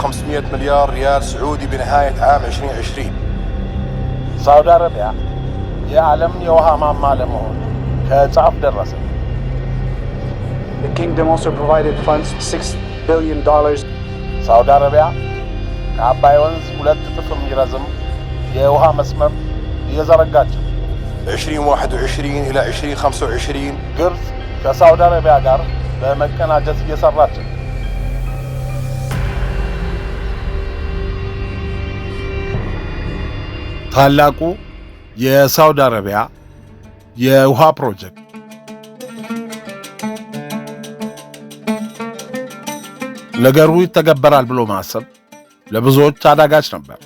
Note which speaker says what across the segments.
Speaker 1: و500 مليار ريال سعودي بنهاية عام 2020.
Speaker 2: ሳውዲ አረቢያ የዓለም የውሃ ማማ ለመሆን ከጫፍ ደረሰ።
Speaker 3: The kingdom also provided funds $6 billion.
Speaker 2: ሳውዲ አረቢያ ከአባይ ወንዝ 2 እጥፍ የሚረዝም የውሃ መስመር እየዘረጋች
Speaker 1: 2021 إلى 2025
Speaker 2: ግብጽ ከሳውዲ አረቢያ ጋር በመቀናጀት እየሰራች ነው። ታላቁ የሳውዲ አረቢያ የውሃ ፕሮጀክት ነገሩ ይተገበራል ብሎ ማሰብ ለብዙዎች አዳጋች ነበር።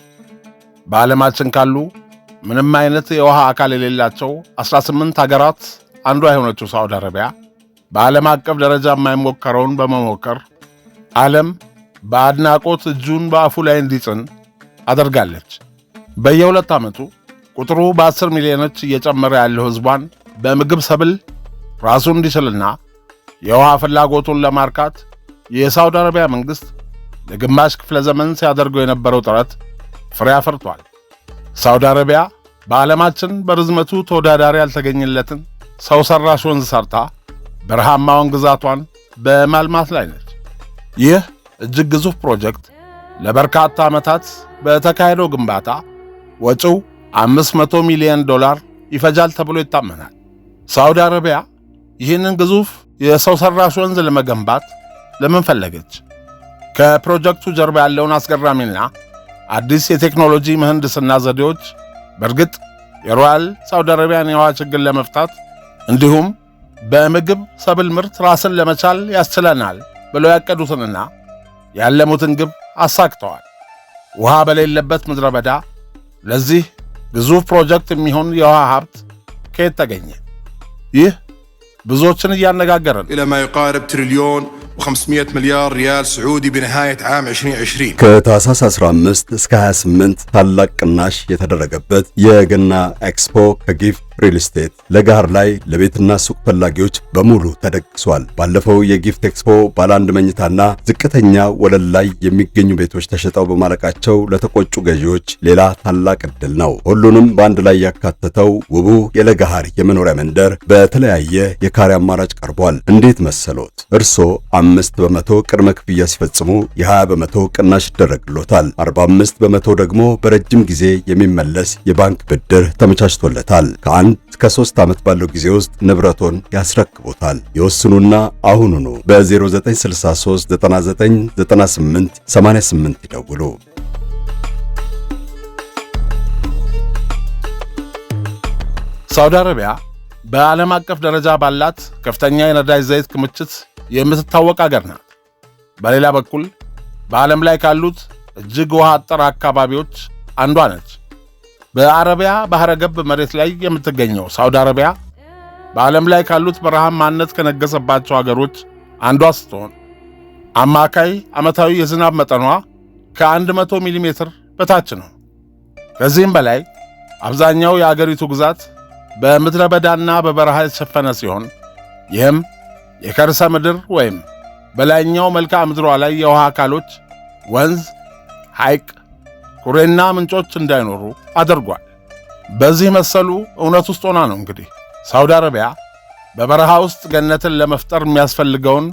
Speaker 2: በዓለማችን ካሉ ምንም አይነት የውሃ አካል የሌላቸው 18 ሀገራት አንዷ የሆነችው ሳውዲ አረቢያ በዓለም አቀፍ ደረጃ የማይሞከረውን በመሞከር ዓለም በአድናቆት እጁን በአፉ ላይ እንዲጭን አደርጋለች። በየ2 ዓመቱ ቁጥሩ በ10 ሚሊዮኖች እየጨመረ ያለው ሕዝቧን በምግብ ሰብል ራሱን እንዲችልና የውሃ ፍላጎቱን ለማርካት የሳውዲ አረቢያ መንግሥት ለግማሽ ክፍለ ዘመን ሲያደርገው የነበረው ጥረት ፍሬ አፍርቷል። ሳውዲ አረቢያ በዓለማችን በርዝመቱ ተወዳዳሪ ያልተገኘለትን ሰው ሰራሽ ወንዝ ሰርታ በረሃማውን ግዛቷን በማልማት ላይ ነች። ይህ እጅግ ግዙፍ ፕሮጀክት ለበርካታ ዓመታት በተካሄደው ግንባታ ወጪው $500 ሚሊዮን ይፈጃል ተብሎ ይታመናል። ሳውዲ አረቢያ ይህንን ግዙፍ የሰው ሰራሽ ወንዝ ለመገንባት ለምን ፈለገች? ከፕሮጀክቱ ጀርባ ያለውን አስገራሚና አዲስ የቴክኖሎጂ ምህንድስና ዘዴዎች በእርግጥ የሮያል ሳውዲ አረቢያን የውሃ ችግር ለመፍታት እንዲሁም በምግብ ሰብል ምርት ራስን ለመቻል ያስችለናል ብለው ያቀዱትንና ያለሙትን ግብ አሳክተዋል። ውሃ በሌለበት ምድረ በዳ ለዚህ ግዙፍ ፕሮጀክት የሚሆን የውሃ ሀብት ከየት ተገኘ? ይህ ብዙዎችን እያነጋገረ ነው።
Speaker 1: إلى ما يقارب تريليون و500 مليار ريال سعودي بنهاية عام 2020
Speaker 4: ከታህሳስ 15 እስከ 28 ታላቅ ቅናሽ የተደረገበት የገና ኤክስፖ ከጊፍት ሪል ስቴት ለጋር ላይ ለቤትና ሱቅ ፈላጊዎች በሙሉ ተደግሷል። ባለፈው የጊፍት ኤክስፖ ባለ 1 መኝታና ዝቅተኛ ወለል ላይ የሚገኙ ቤቶች ተሸጠው በማለቃቸው ለተቆጩ ገዢዎች ሌላ ታላቅ ዕድል ነው። ሁሉንም በአንድ ላይ ያካተተው ውቡ የለጋሃር የመኖሪያ መንደር በተለያየ የካሬ አማራጭ ቀርቧል። እንዴት መሰሎት? እርሶ 5 በመቶ ቅድመ ክፍያ ሲፈጽሙ የ20 በመቶ ቅናሽ ይደረግሎታል። 45 በመቶ ደግሞ በረጅም ጊዜ የሚመለስ የባንክ ብድር ተመቻችቶለታል። ከ1 እስከ 3 ዓመት ባለው ጊዜ ውስጥ ንብረቶን ያስረክቦታል። ይወስኑና አሁኑኑ በ0963 99 98 88 ይደውሉ።
Speaker 2: ሳውዲ አረቢያ በዓለም አቀፍ ደረጃ ባላት ከፍተኛ የነዳጅ ዘይት ክምችት የምትታወቅ አገር ናት። በሌላ በኩል በዓለም ላይ ካሉት እጅግ ውሃ አጠር አካባቢዎች አንዷ ነች። በአረቢያ ባህረ ገብ መሬት ላይ የምትገኘው ሳውዲ አረቢያ በዓለም ላይ ካሉት በረሃማነት ከነገሰባቸው አገሮች አንዷ ስትሆን አማካይ ዓመታዊ የዝናብ መጠኗ ከ100 ሚሊ ሜትር በታች ነው። ከዚህም በላይ አብዛኛው የአገሪቱ ግዛት በምድረ በዳና በበረሃ የተሸፈነ ሲሆን ይህም የከርሰ ምድር ወይም በላይኛው መልክዓ ምድሯ ላይ የውሃ አካሎች ወንዝ፣ ሐይቅ፣ ኩሬና ምንጮች እንዳይኖሩ አድርጓል። በዚህ መሰሉ እውነት ውስጥ ሆና ነው እንግዲህ ሳውዲ አረቢያ በበረሃ ውስጥ ገነትን ለመፍጠር የሚያስፈልገውን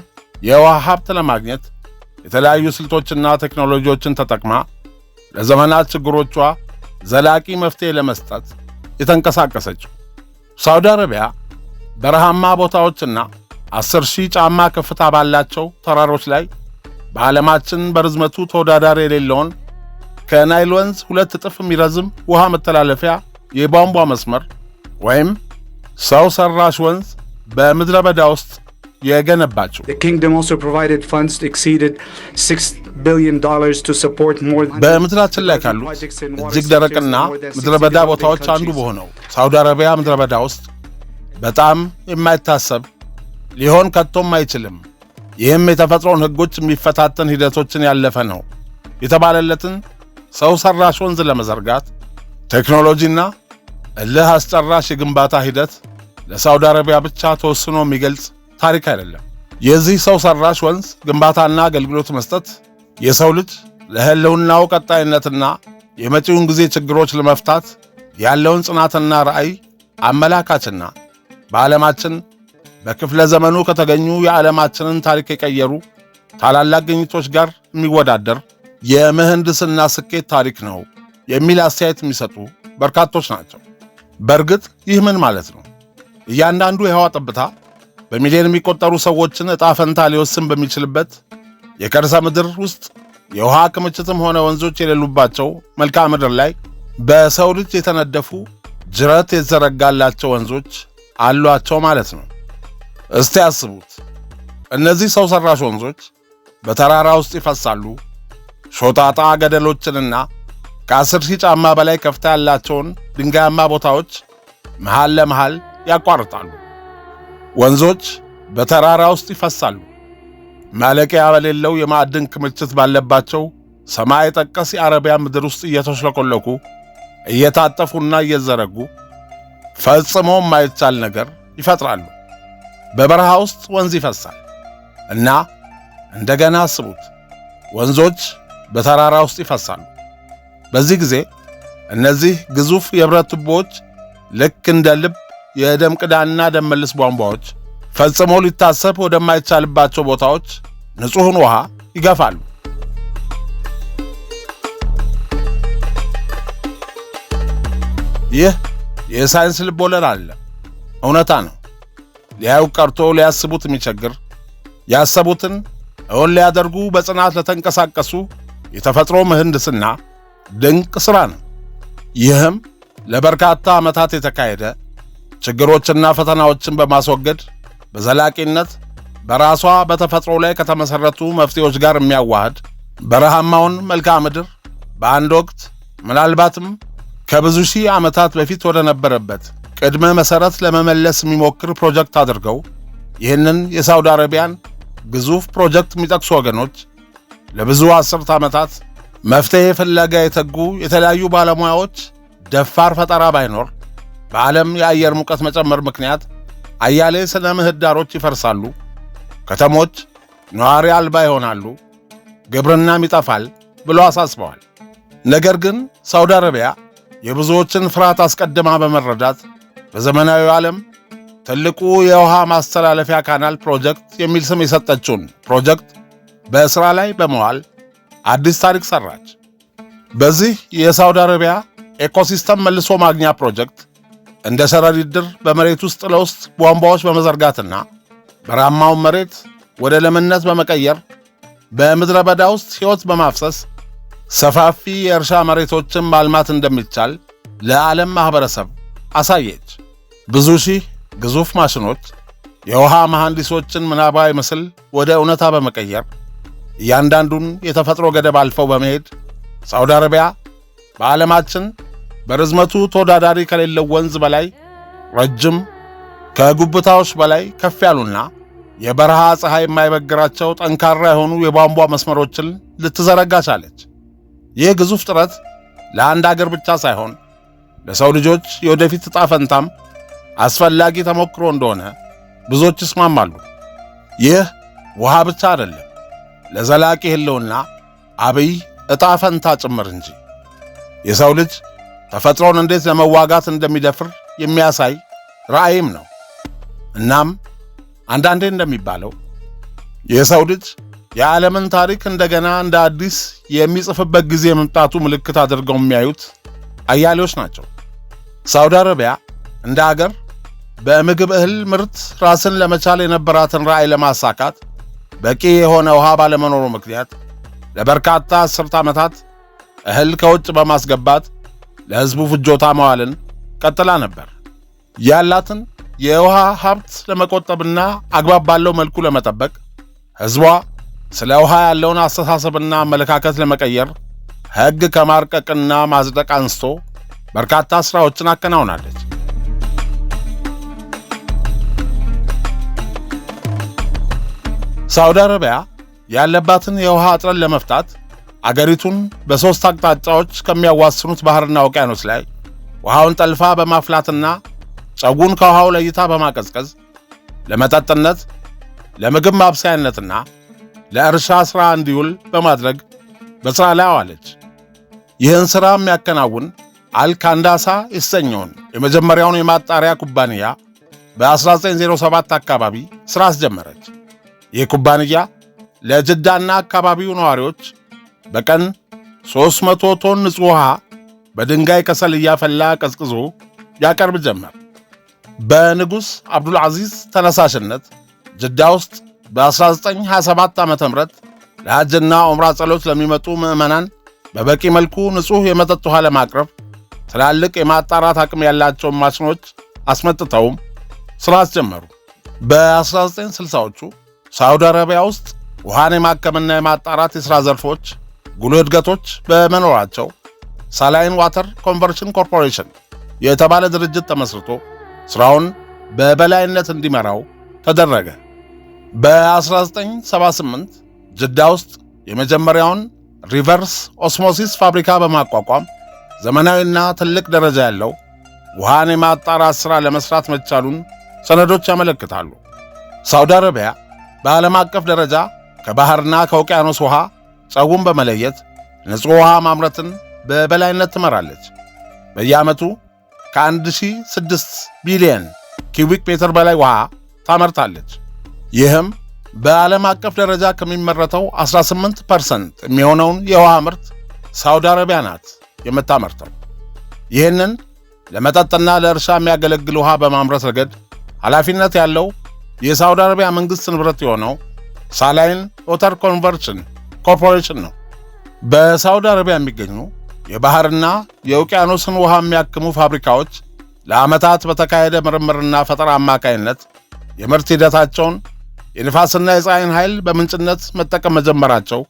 Speaker 2: የውሃ ሀብት ለማግኘት የተለያዩ ስልቶችና ቴክኖሎጂዎችን ተጠቅማ ለዘመናት ችግሮቿ ዘላቂ መፍትሄ ለመስጠት የተንቀሳቀሰችው። ሳውዲ አረቢያ በረሃማ ቦታዎችና 10,000 ጫማ ከፍታ ባላቸው ተራሮች ላይ በዓለማችን በርዝመቱ ተወዳዳሪ የሌለውን ከናይል ወንዝ 2 እጥፍ የሚረዝም ውሃ መተላለፊያ የቧንቧ መስመር ወይም ሰው ሰራሽ ወንዝ በምድረ በዳ ውስጥ የገነባቸው።
Speaker 3: The kingdom also provided funds exceeded $6 billion to support more than
Speaker 2: በምድራችን ላይ ካሉ እጅግ ደረቅና ምድረ በዳ ቦታዎች አንዱ በሆነው ሳውዲ አረቢያ ምድረ በዳ ውስጥ በጣም የማይታሰብ ሊሆን ከቶም አይችልም፣ ይህም የተፈጥሮን ሕጎች የሚፈታተን ሂደቶችን ያለፈ ነው የተባለለትን ሰው ሰራሽ ወንዝ ለመዘርጋት ቴክኖሎጂና እልህ አስጨራሽ የግንባታ ሂደት ለሳውዲ አረቢያ ብቻ ተወስኖ የሚገልጽ ታሪክ አይደለም። የዚህ ሰው ሰራሽ ወንዝ ግንባታና አገልግሎት መስጠት የሰው ልጅ ለህልውናው ቀጣይነትና የመጪውን ጊዜ ችግሮች ለመፍታት ያለውን ጽናትና ራዕይ አመላካችና በዓለማችን በክፍለ ዘመኑ ከተገኙ የዓለማችንን ታሪክ የቀየሩ ታላላቅ ግኝቶች ጋር የሚወዳደር የምህንድስና ስኬት ታሪክ ነው የሚል አስተያየት የሚሰጡ በርካቶች ናቸው። በእርግጥ ይህ ምን ማለት ነው? እያንዳንዱ የህዋ ጠብታ በሚሊዮን የሚቆጠሩ ሰዎችን ዕጣ ፈንታ ሊወስን በሚችልበት የከርሰ ምድር ውስጥ የውሃ ክምችትም ሆነ ወንዞች የሌሉባቸው መልክዓ ምድር ላይ በሰው ልጅ የተነደፉ ጅረት የተዘረጋላቸው ወንዞች አሏቸው ማለት ነው። እስቲ ያስቡት። እነዚህ ሰው ሰራሽ ወንዞች በተራራ ውስጥ ይፈሳሉ። ሾጣጣ ገደሎችንና ከ10 ሺህ ጫማ በላይ ከፍታ ያላቸውን ድንጋያማ ቦታዎች መሃል ለመሃል ያቋርጣሉ። ወንዞች በተራራ ውስጥ ይፈሳሉ። ማለቂያ በሌለው የማዕድን ክምችት ባለባቸው ሰማይ ጠቀስ የአረቢያ ምድር ውስጥ እየተሽለኮለኩ እየታጠፉና እየዘረጉ ፈጽሞ የማይቻል ነገር ይፈጥራሉ። በበረሃ ውስጥ ወንዝ ይፈሳል እና እንደገና አስቡት፣ ወንዞች በተራራ ውስጥ ይፈሳሉ። በዚህ ጊዜ እነዚህ ግዙፍ የብረት ቱቦዎች ልክ እንደ ልብ የደም ቅዳና ደም መልስ ቧንቧዎች ፈጽሞ ሊታሰብ ወደማይቻልባቸው ቦታዎች ንጹሕን ውሃ ይገፋሉ። ይህ የሳይንስ ልብ ወለድ አለ፣ እውነታ ነው። ሊያዩ ቀርቶ ሊያስቡት የሚቸግር፣ ያሰቡትን እውን ሊያደርጉ በጽናት ለተንቀሳቀሱ የተፈጥሮ ምህንድስና ድንቅ ሥራ ነው። ይህም ለበርካታ ዓመታት የተካሄደ ችግሮችና ፈተናዎችን በማስወገድ በዘላቂነት በራሷ በተፈጥሮ ላይ ከተመሠረቱ መፍትሄዎች ጋር የሚያዋህድ በረሃማውን መልክዓ ምድር በአንድ ወቅት ምናልባትም ከብዙ ሺህ ዓመታት በፊት ወደ ነበረበት ቅድመ መሠረት ለመመለስ የሚሞክር ፕሮጀክት አድርገው ይህንን የሳውዲ አረቢያን ግዙፍ ፕሮጀክት የሚጠቅሱ ወገኖች ለብዙ አስርት ዓመታት መፍትሄ ፍለጋ የተጉ የተለያዩ ባለሙያዎች ደፋር ፈጠራ ባይኖር በዓለም የአየር ሙቀት መጨመር ምክንያት አያሌ ስነ ምህዳሮች ይፈርሳሉ፣ ከተሞች ነዋሪ አልባ ይሆናሉ፣ ግብርናም ይጠፋል ብሎ አሳስበዋል። ነገር ግን ሳውዲ አረቢያ የብዙዎችን ፍርሃት አስቀድማ በመረዳት በዘመናዊው ዓለም ትልቁ የውሃ ማስተላለፊያ ካናል ፕሮጀክት የሚል ስም የሰጠችውን ፕሮጀክት በሥራ ላይ በመዋል አዲስ ታሪክ ሰራች። በዚህ የሳውዲ አረቢያ ኤኮሲስተም መልሶ ማግኛ ፕሮጀክት እንደ ሸረሪት ድር በመሬት ውስጥ ለውስጥ ቧንቧዎች በመዘርጋትና በረሃማውን መሬት ወደ ለምነት በመቀየር በምድረ በዳ ውስጥ ሕይወት በማፍሰስ ሰፋፊ የእርሻ መሬቶችን ማልማት እንደሚቻል ለዓለም ማኅበረሰብ አሳየች። ብዙ ሺህ ግዙፍ ማሽኖች የውሃ መሐንዲሶችን ምናባዊ ምስል ወደ እውነታ በመቀየር እያንዳንዱን የተፈጥሮ ገደብ አልፈው በመሄድ ሳውዲ አረቢያ በዓለማችን በርዝመቱ ተወዳዳሪ ከሌለው ወንዝ በላይ ረጅም፣ ከጉብታዎች በላይ ከፍ ያሉና የበረሃ ፀሐይ የማይበግራቸው ጠንካራ የሆኑ የቧንቧ መስመሮችን ልትዘረጋ ቻለች። ይህ ግዙፍ ጥረት ለአንድ አገር ብቻ ሳይሆን ለሰው ልጆች የወደፊት ዕጣ ፈንታም አስፈላጊ ተሞክሮ እንደሆነ ብዙዎች ይስማማሉ። ይህ ውሃ ብቻ አይደለም፣ ለዘላቂ ህልውና አብይ ዕጣ ፈንታ ጭምር እንጂ። የሰው ልጅ ተፈጥሮን እንዴት ለመዋጋት እንደሚደፍር የሚያሳይ ራዕይም ነው። እናም አንዳንዴ እንደሚባለው የሰው ልጅ የዓለምን ታሪክ እንደገና እንደ አዲስ የሚጽፍበት ጊዜ መምጣቱ ምልክት አድርገው የሚያዩት አያሌዎች ናቸው። ሳውዲ አረቢያ እንደ አገር በምግብ እህል ምርት ራስን ለመቻል የነበራትን ራዕይ ለማሳካት በቂ የሆነ ውሃ ባለመኖሩ ምክንያት ለበርካታ አስርት ዓመታት እህል ከውጭ በማስገባት ለሕዝቡ ፍጆታ መዋልን ቀጥላ ነበር። ያላትን የውሃ ሀብት ለመቆጠብና አግባብ ባለው መልኩ ለመጠበቅ ሕዝቧ ስለ ውሃ ያለውን አስተሳሰብና አመለካከት ለመቀየር ሕግ ከማርቀቅና ማጽደቅ አንስቶ በርካታ ሥራዎችን አከናውናለች። ሳውዲ አረቢያ ያለባትን የውሃ እጥረት ለመፍታት አገሪቱን በሦስት አቅጣጫዎች ከሚያዋስኑት ባህርና ውቅያኖስ ላይ ውሃውን ጠልፋ በማፍላትና ጨጉን ከውሃው ለይታ በማቀዝቀዝ ለመጠጥነት፣ ለምግብ ማብሰያነትና ለእርሻ ሥራ እንዲውል በማድረግ በሥራ ላይ አዋለች። ይህን ሥራ የሚያከናውን አልካንዳሳ የተሰኘውን የመጀመሪያውን የማጣሪያ ኩባንያ በ1907 አካባቢ ሥራ አስጀመረች። ይህ ኩባንያ ለጅዳና አካባቢው ነዋሪዎች በቀን 300 ቶን ንጹሕ ውሃ በድንጋይ ከሰል እያፈላ ቀዝቅዞ ያቀርብ ጀመር። በንጉሥ አብዱልዓዚዝ ተነሳሽነት ጅዳ ውስጥ በ1927 ዓ.ም ለሐጅና ዑምራ ጸሎት ለሚመጡ ምዕመናን በበቂ መልኩ ንጹሕ የመጠጥ ውሃ ለማቅረብ ትላልቅ የማጣራት አቅም ያላቸውን ማሽኖች አስመጥተውም ሥራ አስጀመሩ። በ1960ዎቹ ሳዑዲ አረቢያ ውስጥ ውሃን የማከምና የማጣራት የሥራ ዘርፎች ጉልህ እድገቶች በመኖራቸው ሳላይን ዋተር ኮንቨርሽን ኮርፖሬሽን የተባለ ድርጅት ተመስርቶ ሥራውን በበላይነት እንዲመራው ተደረገ። በ1978 ጅዳ ውስጥ የመጀመሪያውን ሪቨርስ ኦስሞሲስ ፋብሪካ በማቋቋም ዘመናዊና ትልቅ ደረጃ ያለው ውሃን የማጣራት ሥራ ለመሥራት መቻሉን ሰነዶች ያመለክታሉ። ሳዑዲ አረቢያ በዓለም አቀፍ ደረጃ ከባሕርና ከውቅያኖስ ውሃ ጨውን በመለየት ንጹሕ ውሃ ማምረትን በበላይነት ትመራለች። በየዓመቱ ከ1006 ቢሊዮን ኪዩቢክ ሜትር በላይ ውሃ ታመርታለች። ይህም በዓለም አቀፍ ደረጃ ከሚመረተው 18% የሚሆነውን የውሃ ምርት ሳዑዲ አረቢያ ናት የምታመርተው። ይህንን ለመጠጥና ለእርሻ የሚያገለግል ውሃ በማምረት ረገድ ኃላፊነት ያለው የሳዑዲ አረቢያ መንግሥት ንብረት የሆነው ሳላይን ዋተር ኮንቨርሽን ኮርፖሬሽን ነው። በሳዑዲ አረቢያ የሚገኙ የባሕርና የውቅያኖስን ውሃ የሚያክሙ ፋብሪካዎች ለዓመታት በተካሄደ ምርምርና ፈጠራ አማካይነት የምርት ሂደታቸውን የንፋስና የፀሐይን ኃይል በምንጭነት መጠቀም መጀመራቸው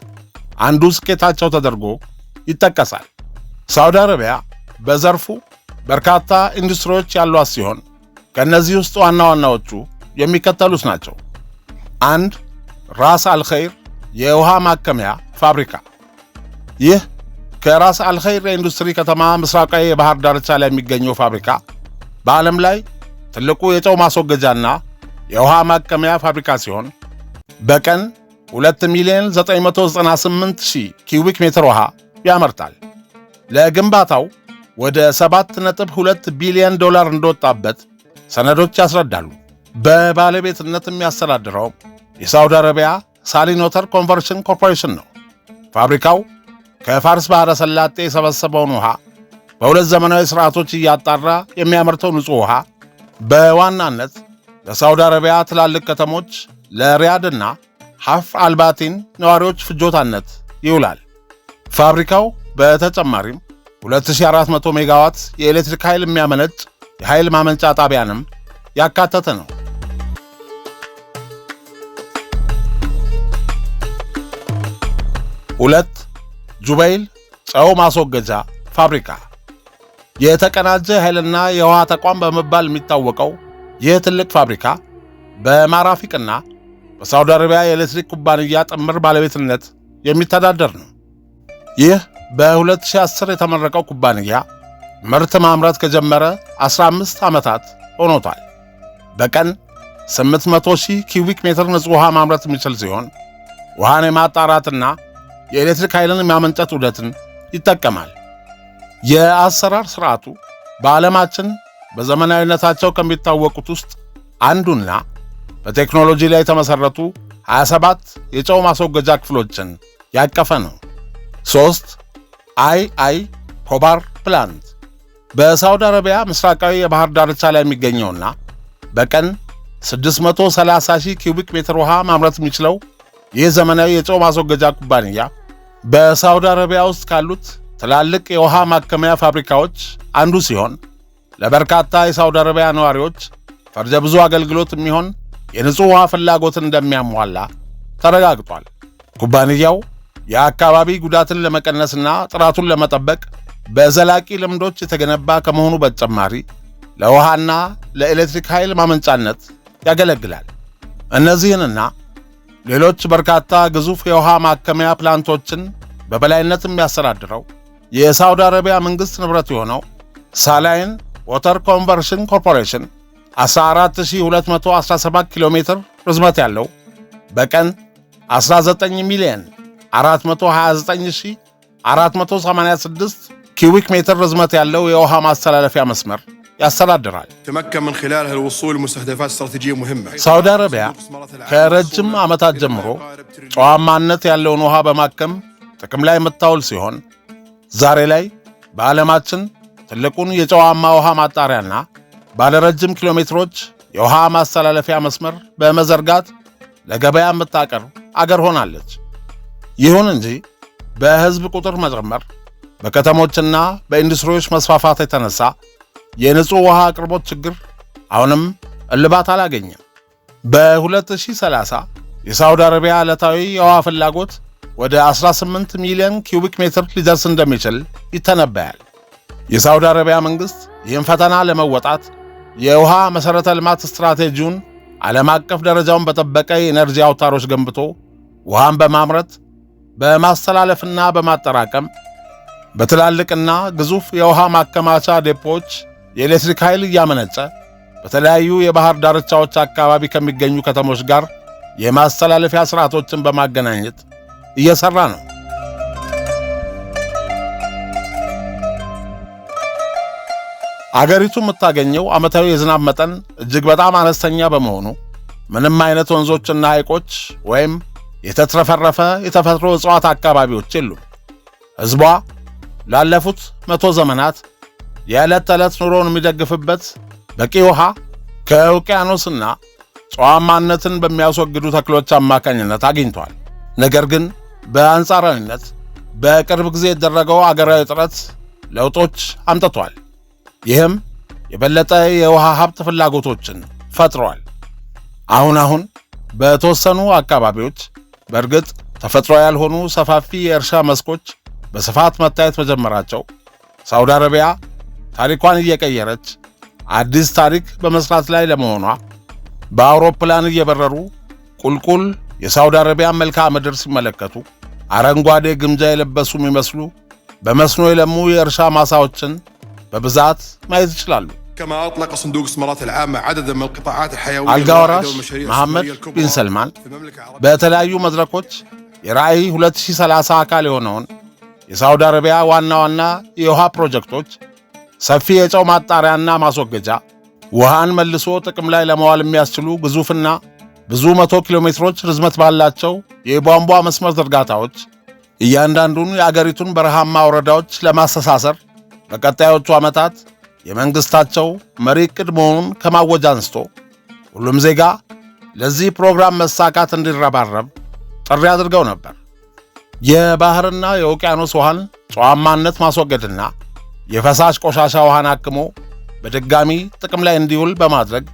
Speaker 2: አንዱ ስኬታቸው ተደርጎ ይጠቀሳል። ሳዑዲ አረቢያ በዘርፉ በርካታ ኢንዱስትሪዎች ያሏት ሲሆን ከእነዚህ ውስጥ ዋና ዋናዎቹ የሚከተሉት ናቸው። 1. ራስ አልኸይር የውሃ ማከሚያ ፋብሪካ። ይህ ከራስ አልኸይር የኢንዱስትሪ ከተማ ምስራቃዊ የባህር ዳርቻ ላይ የሚገኘው ፋብሪካ በዓለም ላይ ትልቁ የጨው ማስወገጃና የውሃ ማከሚያ ፋብሪካ ሲሆን በቀን 2,998,000 ኪዩቢክ ሜትር ውሃ ያመርታል። ለግንባታው ወደ $7.2 ቢሊዮን እንደወጣበት ሰነዶች ያስረዳሉ። በባለቤትነት የሚያስተዳድረው የሳዑዲ አረቢያ ሳሊን ዋተር ኮንቨርሽን ኮርፖሬሽን ነው። ፋብሪካው ከፋርስ ባሕረ ሰላጤ የሰበሰበውን ውሃ በሁለት ዘመናዊ ሥርዓቶች እያጣራ የሚያመርተው ንጹሕ ውሃ በዋናነት ለሳዑዲ አረቢያ ትላልቅ ከተሞች ለሪያድና ሐፍ አልባቲን ነዋሪዎች ፍጆታነት ይውላል። ፋብሪካው በተጨማሪም 2400 ሜጋዋት የኤሌክትሪክ ኃይል የሚያመነጭ የኃይል ማመንጫ ጣቢያንም ያካተተ ነው። ሁለት ጁበይል ጨው ማስወገጃ ፋብሪካ። የተቀናጀ ኃይልና የውሃ ተቋም በመባል የሚታወቀው ይህ ትልቅ ፋብሪካ በማራፊቅና በሳዑዲ አረቢያ የኤሌክትሪክ ኩባንያ ጥምር ባለቤትነት የሚተዳደር ነው። ይህ በ2010 የተመረቀው ኩባንያ ምርት ማምረት ከጀመረ 15 ዓመታት ሆኖታል። በቀን 800,000 ኪዩቢክ ሜትር ንጹሕ ውሃ ማምረት የሚችል ሲሆን ውሃን የማጣራትና የኤሌክትሪክ ኃይልን የማመንጨት ዑደትን ይጠቀማል። የአሰራር ሥርዓቱ በዓለማችን በዘመናዊነታቸው ከሚታወቁት ውስጥ አንዱና በቴክኖሎጂ ላይ የተመሠረቱ 27 የጨው ማስወገጃ ክፍሎችን ያቀፈ ነው። 3. አይ ኮባር ፕላንት በሳዑዲ አረቢያ ምስራቃዊ የባህር ዳርቻ ላይ የሚገኘውና በቀን 630,000 ኪዩቢክ ሜትር ውሃ ማምረት የሚችለው ይህ ዘመናዊ የጨው ማስወገጃ ኩባንያ በሳዑዲ አረቢያ ውስጥ ካሉት ትላልቅ የውሃ ማከሚያ ፋብሪካዎች አንዱ ሲሆን ለበርካታ የሳዑዲ አረቢያ ነዋሪዎች ፈርጀ ብዙ አገልግሎት የሚሆን የንጹሕ ውሃ ፍላጎትን እንደሚያሟላ ተረጋግጧል። ኩባንያው የአካባቢ ጉዳትን ለመቀነስና ጥራቱን ለመጠበቅ በዘላቂ ልምዶች የተገነባ ከመሆኑ በተጨማሪ ለውሃና ለኤሌክትሪክ ኃይል ማመንጫነት ያገለግላል። እነዚህንና ሌሎች በርካታ ግዙፍ የውሃ ማከሚያ ፕላንቶችን በበላይነት የሚያስተዳድረው የሳዑዲ አረቢያ መንግሥት ንብረት የሆነው ሳላይን ዋተር ኮንቨርሽን ኮርፖሬሽን 14217 ኪሎ ሜትር ርዝመት ያለው በቀን 19,429,000 486 ኪዩቢክ ሜትር ርዝመት ያለው የውሃ ማስተላለፊያ መስመር ያስተዳድራል።
Speaker 1: تمكن من خلالها الوصول لمستهدفات استراتيجية مهمة.
Speaker 2: ሳውዲ አረቢያ ከረጅም ዓመታት ጀምሮ ጨዋማነት ያለውን ውሃ በማከም ጥቅም ላይ የምታውል ሲሆን ዛሬ ላይ በዓለማችን ትልቁን የጨዋማ ውሃ ማጣሪያና ባለረጅም ኪሎ ሜትሮች የውሃ ማስተላለፊያ መስመር በመዘርጋት ለገበያ የምታቀርብ አገር ሆናለች። ይሁን እንጂ በሕዝብ ቁጥር መጨመር፣ በከተሞችና በኢንዱስትሪዎች መስፋፋት የተነሳ የንጹህ ውሃ አቅርቦት ችግር አሁንም እልባት አላገኘም። በ2030 የሳውዲ አረቢያ ዕለታዊ የውሃ ፍላጎት ወደ 18 ሚሊዮን ኪዩቢክ ሜትር ሊደርስ እንደሚችል ይተነበያል። የሳውዲ አረቢያ መንግሥት ይህን ፈተና ለመወጣት የውሃ መሠረተ ልማት ስትራቴጂውን ዓለም አቀፍ ደረጃውን በጠበቀ የኤነርጂ አውታሮች ገንብቶ ውሃን በማምረት በማስተላለፍና በማጠራቀም በትላልቅና ግዙፍ የውሃ ማከማቻ ዴፖዎች የኤሌክትሪክ ኃይል እያመነጨ በተለያዩ የባህር ዳርቻዎች አካባቢ ከሚገኙ ከተሞች ጋር የማስተላለፊያ ስርዓቶችን በማገናኘት እየሰራ ነው። አገሪቱ የምታገኘው ዓመታዊ የዝናብ መጠን እጅግ በጣም አነስተኛ በመሆኑ ምንም አይነት ወንዞችና ሐይቆች ወይም የተትረፈረፈ የተፈጥሮ እጽዋት አካባቢዎች የሉም። ሕዝቧ ላለፉት 100 ዘመናት የዕለት ተዕለት ኑሮን የሚደግፍበት በቂ ውሃ ከውቅያኖስና ጨዋማነትን በሚያስወግዱ ተክሎች አማካኝነት አግኝቷል። ነገር ግን በአንጻራዊነት በቅርብ ጊዜ የተደረገው አገራዊ ጥረት ለውጦች አምጥቷል። ይህም የበለጠ የውሃ ሀብት ፍላጎቶችን ፈጥሯል። አሁን በተወሰኑ አካባቢዎች በእርግጥ ተፈጥሮ ያልሆኑ ሰፋፊ የእርሻ መስኮች በስፋት መታየት መጀመራቸው ሳውዲ አረቢያ ታሪኳን እየቀየረች አዲስ ታሪክ በመስራት ላይ ለመሆኗ በአውሮፕላን እየበረሩ ቁልቁል የሳውዲ አረቢያ መልክዓ ምድር ሲመለከቱ አረንጓዴ ግምጃ የለበሱ የሚመስሉ በመስኖ የለሙ የእርሻ ማሳዎችን በብዛት ማየት ይችላሉ።
Speaker 1: كما أطلق صندوق الاستثمارات العامة عددا من القطاعات الحيوية
Speaker 2: አልጋ ወራሽ መሐመድ ቢን ሰልማን በተለያዩ መድረኮች የራዕይ 2030 አካል የሆነውን የሳውዲ አረቢያ ዋና ዋና የውሃ ፕሮጀክቶች ሰፊ የጨው ማጣሪያና ማስወገጃ፣ ውሃን መልሶ ጥቅም ላይ ለማዋል የሚያስችሉ ግዙፍና ብዙ 100 ኪሎ ሜትሮች ርዝመት ባላቸው የቧንቧ መስመር ዝርጋታዎች እያንዳንዱን የአገሪቱን በረሃማ ወረዳዎች ለማስተሳሰር በቀጣዮቹ ዓመታት የመንግሥታቸው መሪ ዕቅድ መሆኑን ከማወጅ አንስቶ ሁሉም ዜጋ ለዚህ ፕሮግራም መሳካት እንዲረባረብ ጥሪ አድርገው ነበር። የባህርና የውቅያኖስ ውሃን ጨዋማነት ማስወገድና የፈሳሽ ቆሻሻ ውሃን አክሞ በድጋሚ ጥቅም ላይ እንዲውል በማድረግ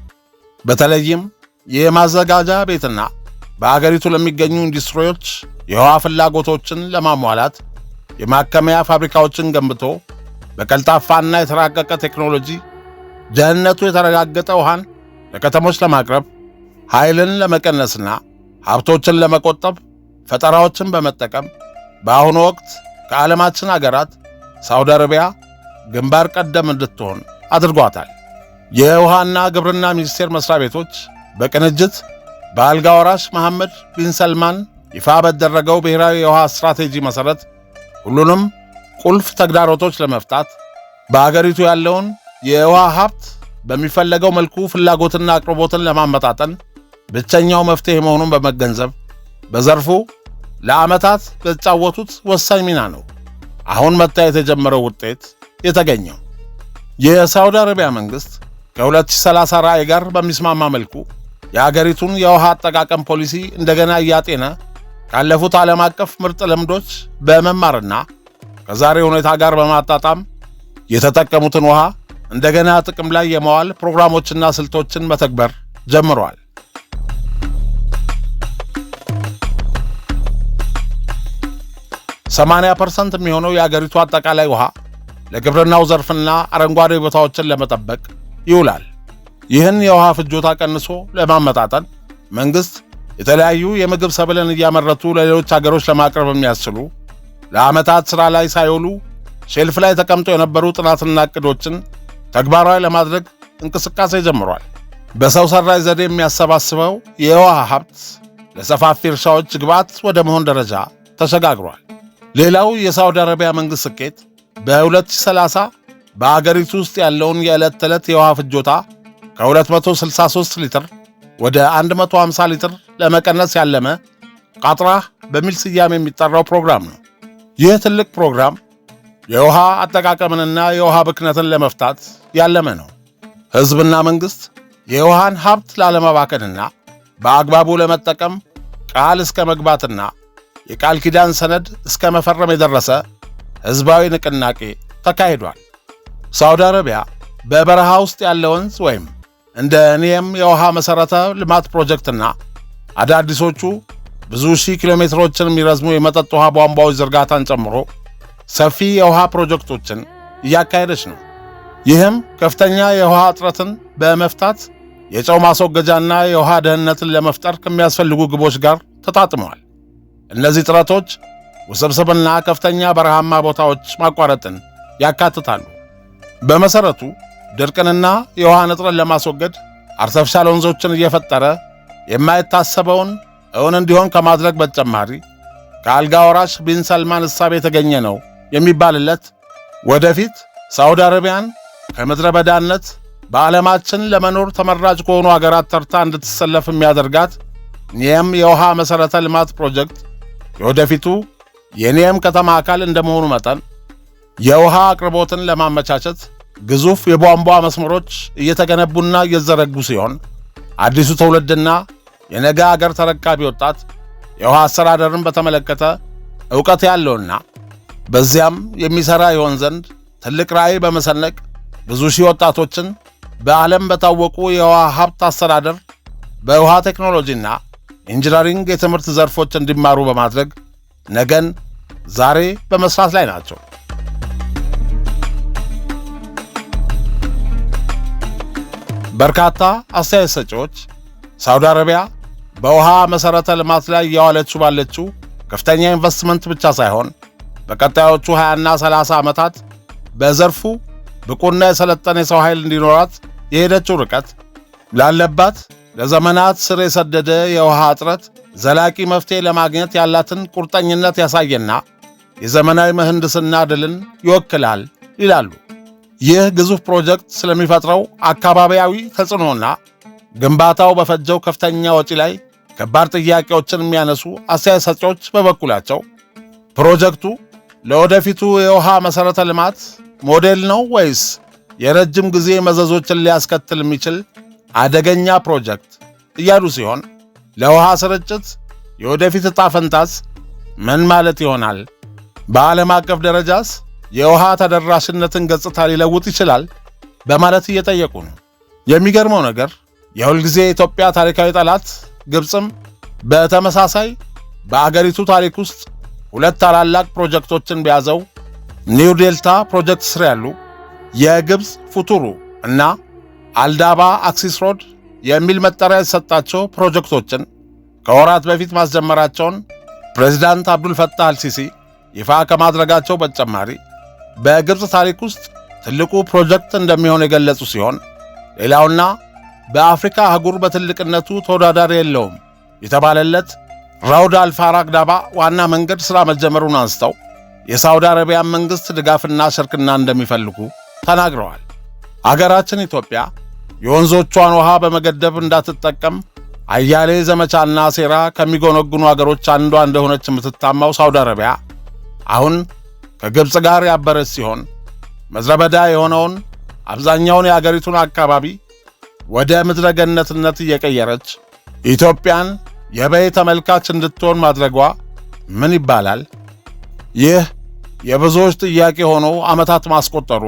Speaker 2: በተለይም የማዘጋጃ ቤትና በአገሪቱ ለሚገኙ ኢንዱስትሪዎች የውሃ ፍላጎቶችን ለማሟላት የማከሚያ ፋብሪካዎችን ገንብቶ በቀልጣፋና የተራቀቀ ቴክኖሎጂ ደህንነቱ የተረጋገጠ ውሃን ለከተሞች ለማቅረብ ኃይልን ለመቀነስና ሀብቶችን ለመቆጠብ ፈጠራዎችን በመጠቀም በአሁኑ ወቅት ከዓለማችን አገራት ሳውዲ አረቢያ ግንባር ቀደም እንድትሆን አድርጓታል። የውሃና ግብርና ሚኒስቴር መስሪያ ቤቶች በቅንጅት በአልጋ ወራሽ መሐመድ ቢን ሰልማን ይፋ በተደረገው ብሔራዊ የውሃ ስትራቴጂ መሠረት ሁሉንም ቁልፍ ተግዳሮቶች ለመፍታት በአገሪቱ ያለውን የውሃ ሀብት በሚፈለገው መልኩ ፍላጎትና አቅርቦትን ለማመጣጠን ብቸኛው መፍትሄ መሆኑን በመገንዘብ በዘርፉ ለዓመታት በተጫወቱት ወሳኝ ሚና ነው አሁን መታየት የጀመረው ውጤት የተገኘው። የሳውዲ አረቢያ መንግሥት ከ2030 ራዕይ ጋር በሚስማማ መልኩ የአገሪቱን የውሃ አጠቃቀም ፖሊሲ እንደገና እያጤነ ካለፉት ዓለም አቀፍ ምርጥ ልምዶች በመማርና ከዛሬ ሁኔታ ጋር በማጣጣም የተጠቀሙትን ውሃ እንደገና ጥቅም ላይ የመዋል ፕሮግራሞችና ስልቶችን መተግበር ጀምረዋል። %80 የሚሆነው የአገሪቱ አጠቃላይ ውሃ ለግብርናው ዘርፍና አረንጓዴ ቦታዎችን ለመጠበቅ ይውላል። ይህን የውሃ ፍጆታ ቀንሶ ለማመጣጠን መንግሥት የተለያዩ የምግብ ሰብልን እያመረቱ ለሌሎች አገሮች ለማቅረብ የሚያስችሉ ለዓመታት ሥራ ላይ ሳይውሉ ሼልፍ ላይ ተቀምጠው የነበሩ ጥናትና ዕቅዶችን ተግባራዊ ለማድረግ እንቅስቃሴ ጀምሯል። በሰው ሠራሽ ዘዴ የሚያሰባስበው የውሃ ሀብት ለሰፋፊ እርሻዎች ግብዓት ወደ መሆን ደረጃ ተሸጋግሯል። ሌላው የሳውዲ አረቢያ መንግሥት ስኬት በ2030 በአገሪቱ ውስጥ ያለውን የዕለት ተዕለት የውሃ ፍጆታ ከ263 ሊትር ወደ 150 ሊትር ለመቀነስ ያለመ ቃጥራህ በሚል ስያሜ የሚጠራው ፕሮግራም ነው። ይህ ትልቅ ፕሮግራም የውሃ አጠቃቀምንና የውሃ ብክነትን ለመፍታት ያለመ ነው። ሕዝብና መንግሥት የውሃን ሀብት ላለመባከንና በአግባቡ ለመጠቀም ቃል እስከ መግባትና የቃል ኪዳን ሰነድ እስከ መፈረም የደረሰ ሕዝባዊ ንቅናቄ ተካሂዷል። ሳውዲ አረቢያ በበረሃ ውስጥ ያለ ወንዝ ወይም እንደ ኒየም የውሃ መሠረተ ልማት ፕሮጀክትና አዳዲሶቹ ብዙ ሺህ ኪሎ ሜትሮችን የሚረዝሙ የመጠጥ ውሃ ቧንቧዎች ዝርጋታን ጨምሮ ሰፊ የውሃ ፕሮጀክቶችን እያካሄደች ነው። ይህም ከፍተኛ የውሃ እጥረትን በመፍታት የጨው ማስወገጃና የውሃ ደህንነትን ለመፍጠር ከሚያስፈልጉ ግቦች ጋር ተጣጥመዋል። እነዚህ ጥረቶች ውስብስብና ከፍተኛ በረሃማ ቦታዎች ማቋረጥን ያካትታሉ። በመሠረቱ ድርቅንና የውሃ ንጥርን ለማስወገድ አርተፊሻል ወንዞችን እየፈጠረ የማይታሰበውን እውን እንዲሆን ከማድረግ በተጨማሪ ከአልጋ ወራሽ ቢን ሰልማን እሳቤ የተገኘ ነው የሚባልለት ወደፊት ሳውዲ አረቢያን ከምድረ በዳነት በዓለማችን ለመኖር ተመራጭ ከሆኑ አገራት ተርታ እንድትሰለፍ የሚያደርጋት ኒየም የውሃ መሠረተ ልማት ፕሮጀክት የወደፊቱ የኒየም ከተማ አካል እንደመሆኑ መጠን የውሃ አቅርቦትን ለማመቻቸት ግዙፍ የቧንቧ መስመሮች እየተገነቡና እየተዘረጉ ሲሆን አዲሱ ትውልድና የነገ አገር ተረካቢ ወጣት የውሃ አስተዳደርን በተመለከተ ዕውቀት ያለውና በዚያም የሚሠራ ይሆን ዘንድ ትልቅ ራዕይ በመሰነቅ ብዙ ሺህ ወጣቶችን በዓለም በታወቁ የውሃ ሀብት አስተዳደር፣ በውሃ ቴክኖሎጂና ኢንጂነሪንግ የትምህርት ዘርፎች እንዲማሩ በማድረግ ነገን ዛሬ በመስራት ላይ ናቸው። በርካታ አስተያየት ሰጪዎች ሳውዲ አረቢያ በውሃ መሠረተ ልማት ላይ እያዋለችው ባለችው ከፍተኛ ኢንቨስትመንት ብቻ ሳይሆን በቀጣዮቹ 20ና 30 ዓመታት በዘርፉ ብቁና የሰለጠነ የሰው ኃይል እንዲኖራት የሄደችው ርቀት ላለባት ለዘመናት ስር የሰደደ የውሃ እጥረት ዘላቂ መፍትሔ ለማግኘት ያላትን ቁርጠኝነት ያሳየና የዘመናዊ ምህንድስና ድልን ይወክላል ይላሉ። ይህ ግዙፍ ፕሮጀክት ስለሚፈጥረው አካባቢያዊ ተጽዕኖና ግንባታው በፈጀው ከፍተኛ ወጪ ላይ ከባድ ጥያቄዎችን የሚያነሱ አስተያየት ሰጪዎች በበኩላቸው ፕሮጀክቱ ለወደፊቱ የውሃ መሠረተ ልማት ሞዴል ነው ወይስ የረጅም ጊዜ መዘዞችን ሊያስከትል የሚችል አደገኛ ፕሮጀክት እያሉ ሲሆን ለውሃ ስርጭት የወደፊት ዕጣ ፈንታስ ምን ማለት ይሆናል? በዓለም አቀፍ ደረጃስ የውሃ ተደራሽነትን ገጽታ ሊለውጥ ይችላል? በማለት እየጠየቁ ነው። የሚገርመው ነገር የሁልጊዜ የኢትዮጵያ ታሪካዊ ጠላት ግብፅም በተመሳሳይ በአገሪቱ ታሪክ ውስጥ ሁለት ታላላቅ ፕሮጀክቶችን በያዘው ኒው ዴልታ ፕሮጀክት ስር ያሉ የግብፅ ፉቱሩ እና አልዳባ አክሲስ ሮድ የሚል መጠሪያ የተሰጣቸው ፕሮጀክቶችን ከወራት በፊት ማስጀመራቸውን ፕሬዚዳንት አብዱል ፈታህ አልሲሲ ይፋ ከማድረጋቸው በተጨማሪ በግብፅ ታሪክ ውስጥ ትልቁ ፕሮጀክት እንደሚሆን የገለጹ ሲሆን ሌላውና በአፍሪካ አህጉር በትልቅነቱ ተወዳዳሪ የለውም የተባለለት ራውድ አልፋራግ ዳባ ዋና መንገድ ሥራ መጀመሩን አንስተው የሳውዲ አረቢያን መንግሥት ድጋፍና ሽርክና እንደሚፈልጉ ተናግረዋል። አገራችን ኢትዮጵያ የወንዞቿን ውሃ በመገደብ እንዳትጠቀም አያሌ ዘመቻና ሴራ ከሚጎነጉኑ አገሮች አንዷ እንደሆነች የምትታማው ሳውዲ አረቢያ አሁን ከግብፅ ጋር ያበረች ሲሆን ምድረ በዳ የሆነውን አብዛኛውን የአገሪቱን አካባቢ ወደ ምድረ ገነትነት እየቀየረች ኢትዮጵያን የበይ ተመልካች እንድትሆን ማድረጓ ምን ይባላል? ይህ የብዙዎች ጥያቄ ሆኖ ዓመታት ማስቆጠሩ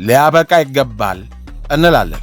Speaker 2: ሊያበቃ ይገባል እንላለን።